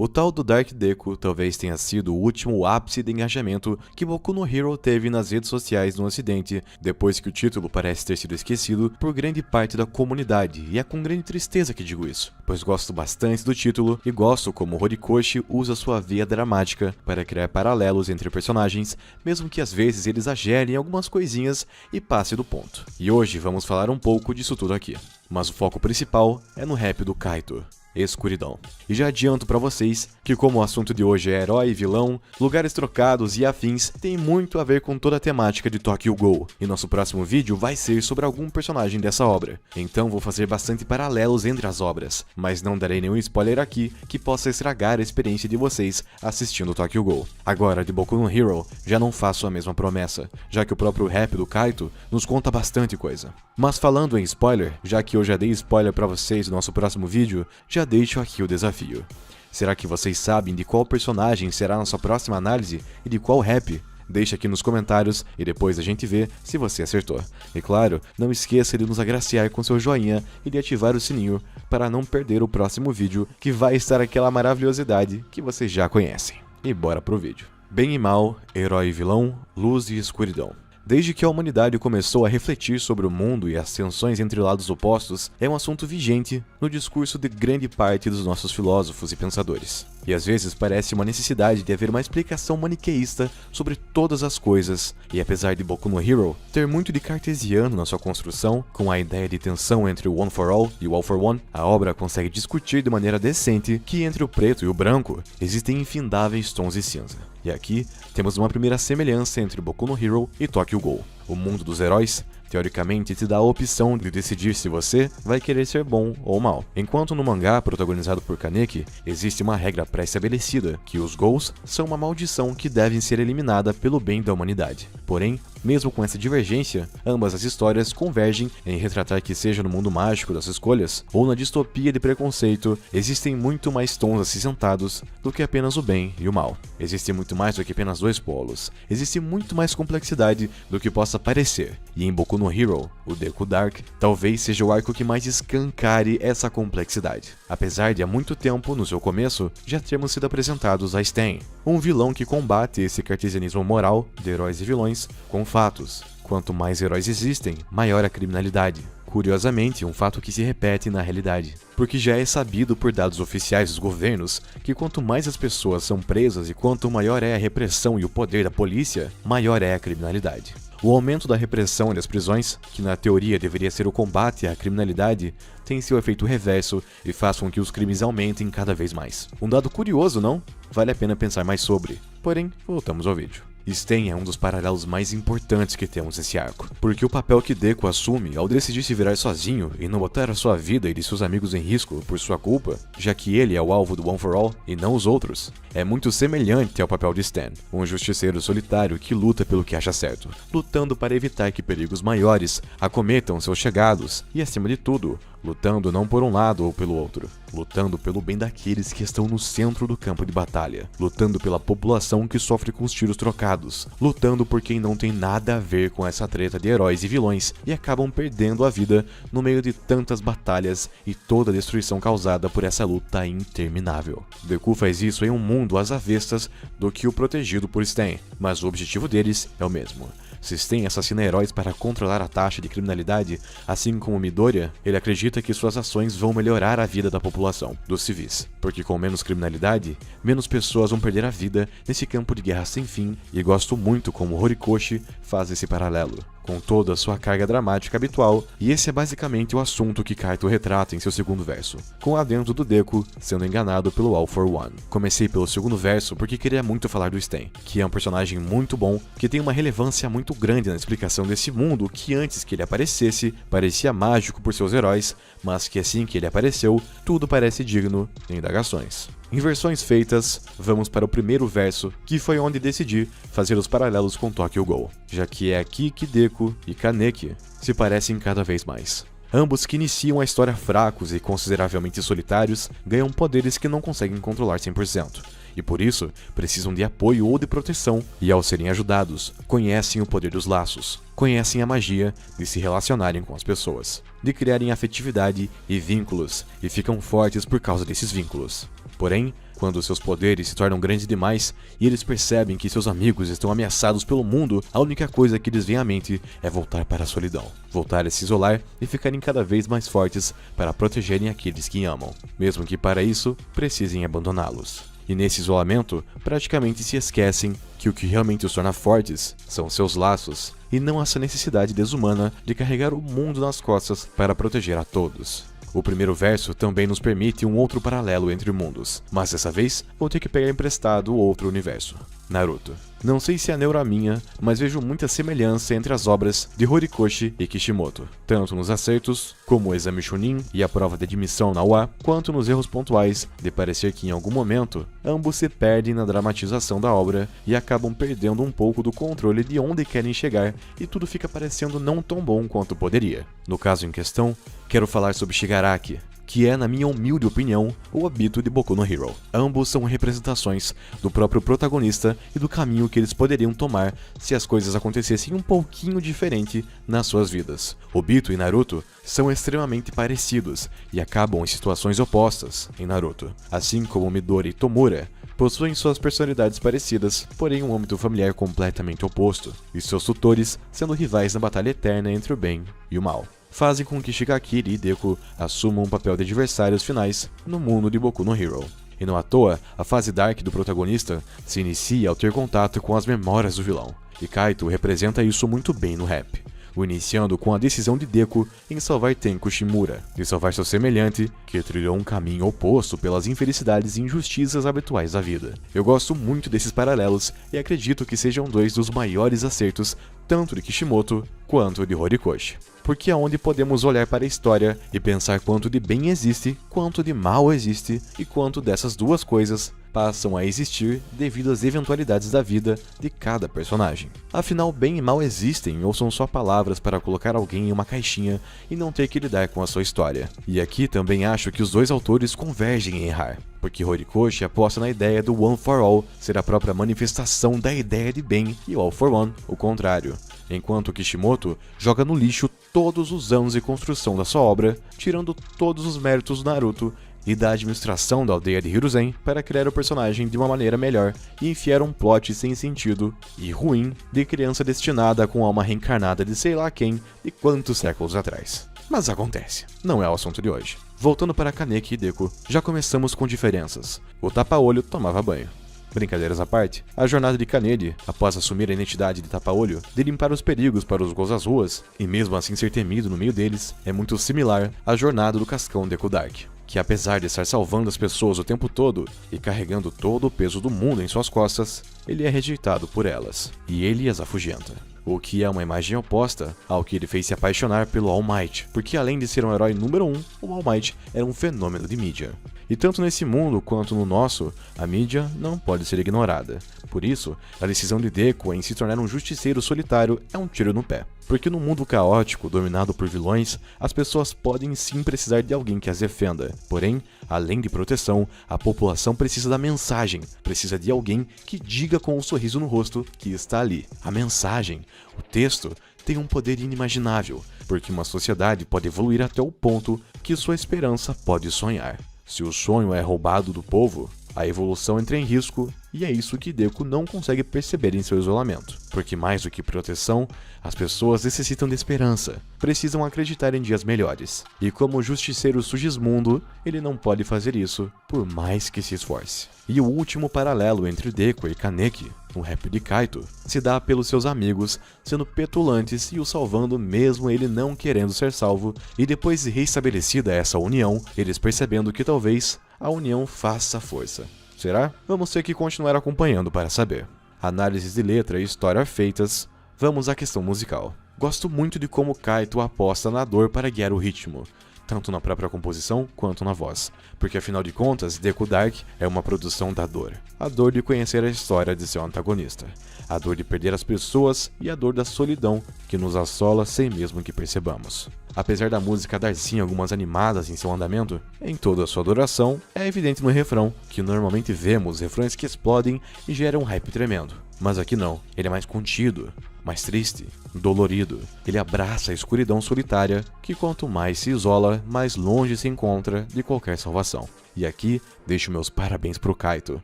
O tal do Dark Deku talvez tenha sido o último ápice de engajamento que Boku no Hero teve nas redes sociais no ocidente, depois que o título parece ter sido esquecido por grande parte da comunidade, e é com grande tristeza que digo isso, pois gosto bastante do título e gosto como Horikoshi usa sua veia dramática para criar paralelos entre personagens, mesmo que às vezes ele exagere em algumas coisinhas e passe do ponto. E hoje vamos falar um pouco disso tudo aqui, mas o foco principal é no rap do Kaito. Escuridão. E já adianto pra vocês que, como o assunto de hoje é herói e vilão, lugares trocados e afins, tem muito a ver com toda a temática de Tokyo Ghoul, e nosso próximo vídeo vai ser sobre algum personagem dessa obra. Então vou fazer bastante paralelos entre as obras, mas não darei nenhum spoiler aqui que possa estragar a experiência de vocês assistindo Tokyo Ghoul. Agora, de Boku no Hero, já não faço a mesma promessa, já que o próprio rap do Kaito nos conta bastante coisa. Mas falando em spoiler, já que eu já dei spoiler pra vocês no nosso próximo vídeo, já deixo aqui o desafio. Será que vocês sabem de qual personagem será nossa próxima análise e de qual rap? Deixa aqui nos comentários e depois a gente vê se você acertou. E claro, não esqueça de nos agraciar com seu joinha e de ativar o sininho para não perder o próximo vídeo, que vai estar aquela maravilhosidade que vocês já conhecem. E bora pro vídeo. Bem e mal, herói e vilão, luz e escuridão. Desde que a humanidade começou a refletir sobre o mundo e as tensões entre lados opostos, é um assunto vigente no discurso de grande parte dos nossos filósofos e pensadores. E às vezes parece uma necessidade de haver uma explicação maniqueísta sobre todas as coisas, e apesar de Boku no Hero ter muito de cartesiano na sua construção, com a ideia de tensão entre o One for All e o All for One, a obra consegue discutir de maneira decente que entre o preto e o branco existem infindáveis tons de cinza. E aqui temos uma primeira semelhança entre Boku no Hero e Tokyo Ghoul. O mundo dos heróis, teoricamente, te dá a opção de decidir se você vai querer ser bom ou mal. Enquanto no mangá protagonizado por Kaneki, existe uma regra pré-estabelecida, que os Ghouls são uma maldição que devem ser eliminada pelo bem da humanidade. Porém, mesmo com essa divergência, ambas as histórias convergem em retratar que, seja no mundo mágico das escolhas ou na distopia de preconceito, existem muito mais tons acinzentados do que apenas o bem e o mal. Existe muito mais do que apenas dois polos. Existe muito mais complexidade do que possa parecer. E em Boku no Hero, o Deku Dark talvez seja o arco que mais escancare essa complexidade. Apesar de há muito tempo, no seu começo, já termos sido apresentados a Stain, um vilão que combate esse cartesianismo moral de heróis e vilões com fatos. Quanto mais heróis existem, maior a criminalidade. Curiosamente, um fato que se repete na realidade, porque já é sabido por dados oficiais dos governos que quanto mais as pessoas são presas e quanto maior é a repressão e o poder da polícia, maior é a criminalidade. O aumento da repressão e das prisões, que na teoria deveria ser o combate à criminalidade, tem seu efeito reverso e faz com que os crimes aumentem cada vez mais. Um dado curioso, não? Vale a pena pensar mais sobre. Porém, voltamos ao vídeo. Stain é um dos paralelos mais importantes que temos nesse arco, porque o papel que Deku assume ao decidir se virar sozinho e não botar a sua vida e de seus amigos em risco por sua culpa, já que ele é o alvo do One for All e não os outros, é muito semelhante ao papel de Stan, um justiceiro solitário que luta pelo que acha certo, lutando para evitar que perigos maiores acometam seus chegados e, acima de tudo, lutando não por um lado ou pelo outro, lutando pelo bem daqueles que estão no centro do campo de batalha, lutando pela população que sofre com os tiros trocados, lutando por quem não tem nada a ver com essa treta de heróis e vilões e acabam perdendo a vida no meio de tantas batalhas e toda a destruição causada por essa luta interminável. Deku faz isso em um mundo às avessas do que o protegido por Stan, mas o objetivo deles é o mesmo. Se Stan assassina heróis para controlar a taxa de criminalidade, assim como Midoriya, ele acredita que suas ações vão melhorar a vida da população, dos civis, porque com menos criminalidade, menos pessoas vão perder a vida nesse campo de guerra sem fim, e gosto muito como Horikoshi faz esse paralelo, com toda a sua carga dramática habitual, e esse é basicamente o assunto que Kaito retrata em seu segundo verso, com o adendo do Deku sendo enganado pelo All for One. Comecei pelo segundo verso porque queria muito falar do Stan, que é um personagem muito bom, que tem uma relevância muito grande na explicação desse mundo que antes que ele aparecesse, parecia mágico por seus heróis, mas que assim que ele apareceu, tudo parece digno de indagações. Em versões feitas, vamos para o primeiro verso, que foi onde decidi fazer os paralelos com Tokyo Ghoul, já que é aqui que Deku e Kaneki se parecem cada vez mais. Ambos que iniciam a história fracos e consideravelmente solitários, ganham poderes que não conseguem controlar 100%, e por isso precisam de apoio ou de proteção, e ao serem ajudados, conhecem o poder dos laços, conhecem a magia de se relacionarem com as pessoas, de criarem afetividade e vínculos, e ficam fortes por causa desses vínculos. Porém, Quando seus poderes se tornam grandes demais e eles percebem que seus amigos estão ameaçados pelo mundo, a única coisa que lhes vem à mente é voltar para a solidão. Voltar a se isolar e ficarem cada vez mais fortes para protegerem aqueles que amam, mesmo que para isso precisem abandoná-los. E nesse isolamento, praticamente se esquecem que o que realmente os torna fortes são seus laços, e não essa necessidade desumana de carregar o mundo nas costas para proteger a todos. O primeiro verso também nos permite um outro paralelo entre mundos, mas dessa vez vou ter que pegar emprestado outro universo. Naruto. Não sei se é neura minha, mas vejo muita semelhança entre as obras de Horikoshi e Kishimoto, tanto nos acertos, como o exame Chunin e a prova de admissão na UA, quanto nos erros pontuais de parecer que em algum momento ambos se perdem na dramatização da obra e acabam perdendo um pouco do controle de onde querem chegar e tudo fica parecendo não tão bom quanto poderia. No caso em questão, quero falar sobre Shigaraki, que é, na minha humilde opinião, o Obito de Boku no Hero. Ambos são representações do próprio protagonista e do caminho que eles poderiam tomar se as coisas acontecessem um pouquinho diferente nas suas vidas. Obito e Naruto são extremamente parecidos e acabam em situações opostas em Naruto, assim como Midori e Tomura possuem suas personalidades parecidas, porém um âmbito familiar completamente oposto, e seus tutores sendo rivais na batalha eterna entre o bem e o mal. Fazem com que Shigakira e Deku assumam um papel de adversários finais no mundo de Boku no Hero. E não à toa, a fase Dark do protagonista se inicia ao ter contato com as memórias do vilão, e Kaito representa isso muito bem no rap, iniciando com a decisão de Deku em salvar Tenko Shimura, de salvar seu semelhante, que trilhou um caminho oposto pelas infelicidades e injustiças habituais da vida. Eu gosto muito desses paralelos e acredito que sejam dois dos maiores acertos tanto de Kishimoto quanto de Horikoshi, porque é onde podemos olhar para a história e pensar quanto de bem existe, quanto de mal existe e quanto dessas duas coisas passam a existir devido às eventualidades da vida de cada personagem. Afinal, bem e mal existem ou são só palavras para colocar alguém em uma caixinha e não ter que lidar com a sua história. E aqui também acho que os dois autores convergem em errar, porque Horikoshi aposta na ideia do One for All ser a própria manifestação da ideia de bem e All for One o contrário, enquanto Kishimoto joga no lixo todos os anos de construção da sua obra, tirando todos os méritos do Naruto e da administração da aldeia de Hiruzen para criar o personagem de uma maneira melhor e enfiar um plot sem sentido e ruim de criança destinada com alma reencarnada de sei lá quem e quantos séculos atrás. Mas acontece, não é o assunto de hoje. Voltando para Kaneki e Deku, já começamos com diferenças. O tapa-olho tomava banho. Brincadeiras à parte, a jornada de Kanedi, após assumir a identidade de tapa-olho, de limpar os perigos para os Gous das ruas, e mesmo assim ser temido no meio deles, é muito similar à jornada do Cascão Deku Dark, que apesar de estar salvando as pessoas o tempo todo e carregando todo o peso do mundo em suas costas, ele é rejeitado por elas, e ele as afugenta. O que é uma imagem oposta ao que ele fez se apaixonar pelo All Might, porque além de ser um herói número 1, o All Might era um fenômeno de mídia. E tanto nesse mundo quanto no nosso, a mídia não pode ser ignorada. Por isso, a decisão de Deku em se tornar um justiceiro solitário é um tiro no pé. Porque no mundo caótico, dominado por vilões, as pessoas podem sim precisar de alguém que as defenda. Porém, além de proteção, a população precisa da mensagem, precisa de alguém que diga com um sorriso no rosto que está ali. A mensagem, o texto, tem um poder inimaginável, porque uma sociedade pode evoluir até o ponto que sua esperança pode sonhar. Se o sonho é roubado do povo, a evolução entra em risco, e é isso que Deku não consegue perceber em seu isolamento. Porque mais do que proteção, as pessoas necessitam de esperança, precisam acreditar em dias melhores. E como justiceiro Sugismundo, ele não pode fazer isso, por mais que se esforce. E o último paralelo entre Deku e Kaneki, o rap de Kaito, se dá pelos seus amigos sendo petulantes e o salvando mesmo ele não querendo ser salvo, e depois de reestabelecida essa união, eles percebendo que talvez a união faça força. Será? Vamos ter que continuar acompanhando para saber. Análises de letra e história feitas, vamos à questão musical. Gosto muito de como Kaito aposta na dor para guiar o ritmo, tanto na própria composição quanto na voz, porque afinal de contas, Deku Dark é uma produção da dor. A dor de conhecer a história de seu antagonista, a dor de perder as pessoas e a dor da solidão que nos assola sem mesmo que percebamos. Apesar da música dar sim algumas animadas em seu andamento, em toda a sua duração, é evidente no refrão, que normalmente vemos refrões que explodem e geram um hype tremendo. Mas aqui não, ele é mais contido, mais triste, dolorido. Ele abraça a escuridão solitária, que quanto mais se isola, mais longe se encontra de qualquer salvação. E aqui deixo meus parabéns pro Kaito,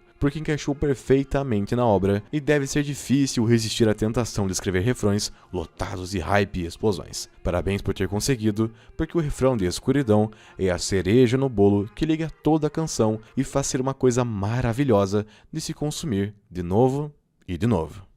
porque encaixou perfeitamente na obra e deve ser difícil resistir à tentação de escrever refrões lotados de hype e explosões. Parabéns por ter conseguido, porque o refrão de Escuridão é a cereja no bolo que liga toda a canção e faz ser uma coisa maravilhosa de se consumir de novo e de novo.